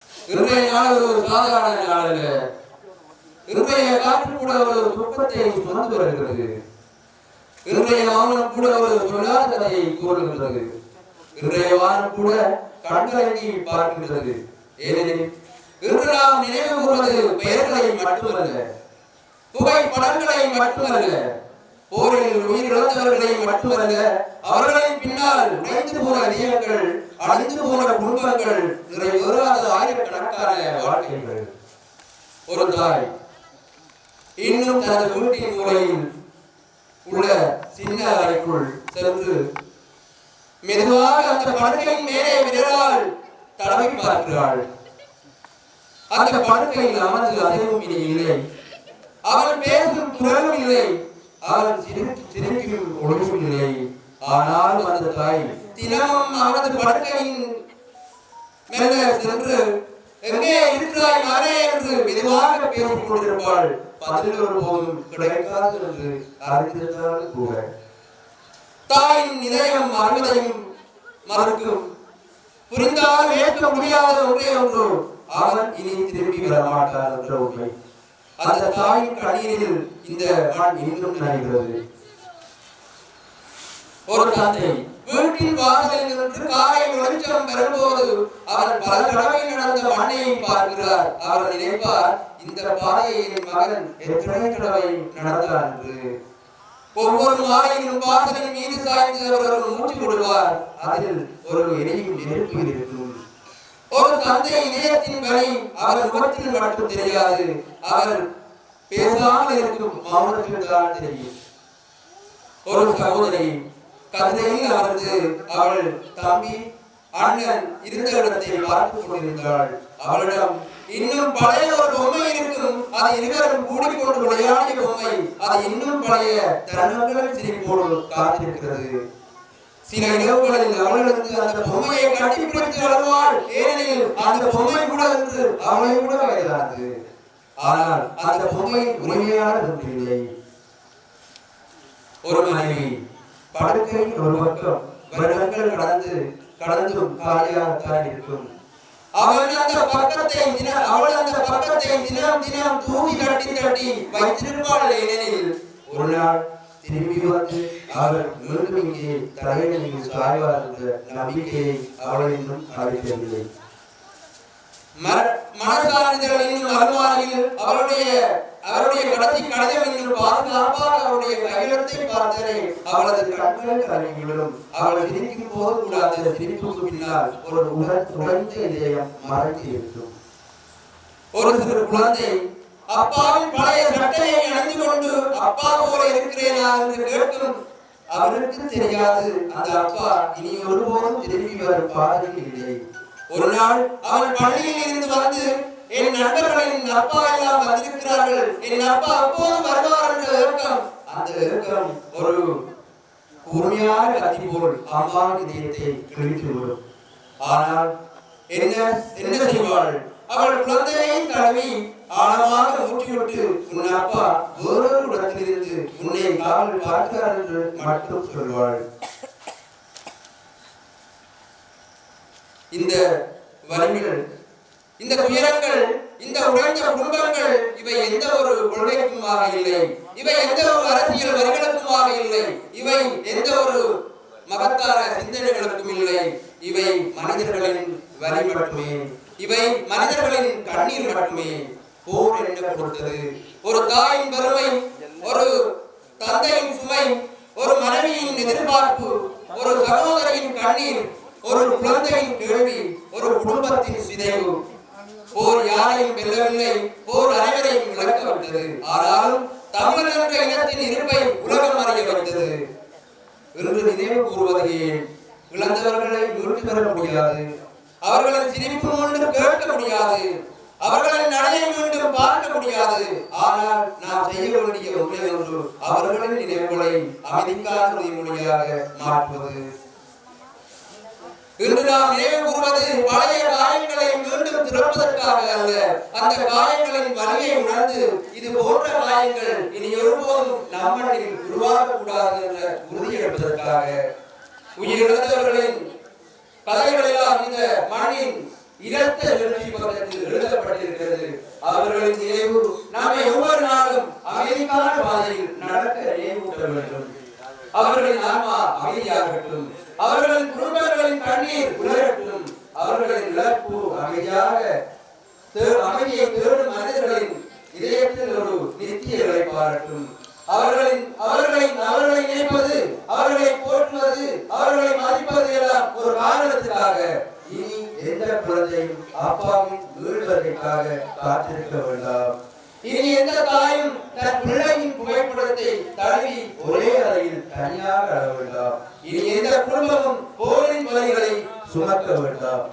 இன்றைய நாள் ஒரு சாதாரண நாள் அல்ல. இன்றைய காற்று கூட ஒரு துன்பத்தை சுமந்து வருகிறது. இன்றைய மௌனம் கூட ஒரு சொல்லாத கதையை கூறுகின்றது. இன்றைய வானம் கூட கண்கலங்கி பார்க்கின்றது. ஏனெனில் இன்று நாம் நினைவு கூறுவது பெயர்களை மட்டுமல்ல, புகைப்படங்களை மட்டுமல்ல, போரில் உயிரிழந்தவர்களை மட்டுமல்ல, அவர்களின் பின்னால் உடைந்து போன இதயங்கள், அழிந்து போன குடும்பங்கள், நிறைவேறாத ஆயிரக்கணக்கான வாழ்க்கைகள். ஒரு தாய் இன்னும் தனது வீட்டின் மூலையில் உள்ள சின்ன அறைக்குள் சென்று மெதுவாக அந்த படுக்கையின் மேலே விரலால் தடவி பார்க்கிறாள். அந்த படுக்கையில் அமர்ந்து அசைவும் இனி இல்லை, அவள் பேசும் குரலும் இல்லை, அவள் சிரிக்கும் ஒழுங்கும் இல்லை. ஆனால் அந்த தாய் தினமும் அவனது படுக்கையின் மேலே சென்று எங்கே இருக்கிறாய் மகனே என்று மெதுவாக பேசிக் கொண்டிருப்பாள். பதில் ஒரு போதும் கிடைக்காது என்று அறிந்திருந்தாலும் கூட தாயின் இதயம் அறிவதையும் மறுக்கும். புரிந்தாலும் ஏற்க முடியாத ஒன்றே ஒன்று, அவன் இனி திரும்பி வர மாட்டார் என்ற உண்மை. அந்த தாயின் கண்ணீரில் இந்த மண் இன்னும் நனைகிறது. ஒரு தந்தை வீட்டின் வாசலில் நின்று காலை வெளிச்சம் வரும்போது அவன் பல தடவை நடந்த மண்ணை பார்க்கிறார். அவர் நினைப்பார், இந்த பாதையை என் மகன் எத்தனை தடவை நடந்தார் என்று. ஒவ்வொரு மாலையிலும் வாசலின் மீது சாய்ந்து அவர் மூச்சு விடுவார். அதில் ஒரு எரியும் நெருப்பு இருக்கும். ஒரு தந்தை இதயத்தின் வலி அவர் முகத்தில் மட்டும் தெரியாது, அவர் பேசாமல் இருக்கும் மௌனத்தில் தான் தெரியும். ஒரு சகோதரி கதையில் அமர்ந்து அவள் தம்பி அண்ணன் இருந்த இடத்தை பார்த்துக் கொண்டிருந்தாள். அவளிடம் இன்னும் பழைய ஒரு பொம்மை இருக்கும், அது இருவரும் கூடிக்கொண்டு விளையாடிய பொம்மை, அது இன்னும் பழைய தருணங்கள் சிரிப்போடு காத்திருக்கிறது. சில இரவுகளில் அவளுக்கு அந்த பொம்மையை கட்டிப்பிடித்து அழுவாள். ஏனெனில் அந்த பொம்மை கூட என்று அவளை கூட வயதானது. ஆனால் அந்த பொம்மை உரிமையான ஒன்றில்லை. ஒரு மனைவி படுக்கையின் ஒரு பக்கம் வருடங்கள் கடந்தும் காலியாகத்தான் இருக்கும். அவள் அந்த பக்கத்தை தினம் தினம் தூக்கி தட்டி வைத்திருப்பாள். ஏனெனில் ஒரு நாள் திரும்பி வந்து அவர் மீண்டும் இங்கே தலையில் சாய்வார் என்ற நம்பிக்கையை அவள் இன்னும் அளிக்கவில்லை. மனசார்ந்தவர்களின் அருமாறில் அவருடைய கடைசி கடிதம் இன்னும் பாதுகாப்பாக அவருடைய கையெழுத்தை பார்த்ததை அவளது கண்கள் கலங்கிவிடும். அவள் சிரிக்கும் போது கூட அந்த சிரிப்புக்கு பின்னால் ஒரு உடைந்த இதயம் மறைந்து இருக்கும். ஒரு சிறு குழந்தை அப்பாவின் பழைய சட்டையை அணிந்து கொண்டு அப்பா போல இருக்கிறேனா என்று கேட்கும். அவருக்கு தெரியாது, அந்த அப்பா இனி ஒருபோதும் திரும்பி வரும் பாதையில் இல்லை. ஒரு நாள் அவள் பள்ளியில் இருந்து வந்து, என் நண்பர்களின் அப்பா எல்லாம் வந்திருக்கிறார்கள், என் அப்பா அப்போதும் வருவார் என்ற ஏக்கம். அந்த ஏக்கம் ஒரு கூர்மையான கத்தி போல் அம்மாவின் இதயத்தை கிழித்துவிடும். ஆனால் என்ன செய்வாள்? அவள் குழந்தையை தடவி ஆழமாக ஊற்றிவிட்டு, உன் அப்பா வேறொரு இடத்திலிருந்து உன்னை காவல் பார்க்கிறார் என்று மட்டும் சொல்வாள். இந்த வலிகள், இந்த துயரங்கள், இந்த உடைந்த குடும்பங்கள், இவை எந்த ஒரு கொள்கைக்குமாக இல்லை, இவை எந்த ஒரு அரசியல் வரிகளுக்குமாக இல்லை, இவை எந்த ஒரு மகத்தான சிந்தனைகளுக்கும் இல்லை. இவை மனிதர்களின் வலி மட்டுமே, இவை மனிதர்களின் கண்ணீர் மட்டுமே. போர் என்ன கொடுத்தது? ஒரு தாயின் வறுமை, ஒரு தந்தையின் சுமை, ஒரு மனைவியின் எதிர்பார்ப்பு, ஒரு சகோதரியின் கண்ணீர், ஒரு குழந்தையின் கேள்வி, ஒரு குடும்பத்தின் சிதைவு. போர் யாரையும் வெல்லவில்லை, போர் அனைவரையும் இழக்க வைத்தது. ஆனாலும் தமிழர் என்ற இனத்தின் இருப்பை உலகம் அறிய வைத்தது. இன்று நினைவு கூறுவது ஏன்? இழந்தவர்களை மீட்டு பெற முடியாது, அவர்களின் சிரிப்பு மீண்டும் கேட்க முடியாது, அவர்களின் நடையை மீண்டும் பார்க்க முடியாது. ஆனால் நாம் செய்ய வேண்டிய ஒன்றே ஒன்று, அவர்களின் நினைவுகளை அமைதிக்கான உறுதிமொழியாக மாற்றுவது. இன்று நாம் நினைவு கூறுவது பழைய காயங்களை மீண்டும் திறப்பதற்காக அல்ல, அந்த காயங்களின் வலியை உணர்ந்து இது போன்ற காயங்கள் இனி ஒருபோதும் நம்மில் உருவாகக்கூடாது என்ற உறுதியெடுப்பதற்காக. உயிரிழந்தவர்களின் கதைகள் எல்லாம் இந்த மண்ணின் இரத்த எழுச்சி பக்கத்தில் எழுதப்பட்டிருக்கிறது. அவர்களின் நினைவு நம்மை ஒவ்வொரு நாளும் அமைதிக்கான பாதையில் நடக்க நினைவூட்ட வேண்டும். அவர்களின் ஆன்மா அமைதியாகட்டும். அவர்களின் குடும்பங்களின் கண்ணீர் உலரட்டும். அவர்களின் இழப்பு அமைதியை தேடும் மனிதர்களின் இதயத்தில் ஒரு நித்திய இழைப்பாரட்டும். அவர்களை நினைப்பது, அவர்களை போற்றுவது, அவர்களை மதிப்பது எல்லாம் ஒரு காரணத்துக்காக. இனி எந்த குழந்தையும் அப்பாவும் வீழ்வதற்காக காத்திருக்க வேண்டாம். இனி எந்த தாயும் தன் பிள்ளையின் புகைப்படத்தை தழுவி ஒரே அறையில் தனியாக அழ வேண்டாம். இனி எந்த குடும்பமும் போரின் வலிகளை சுமக்க வேண்டாம்.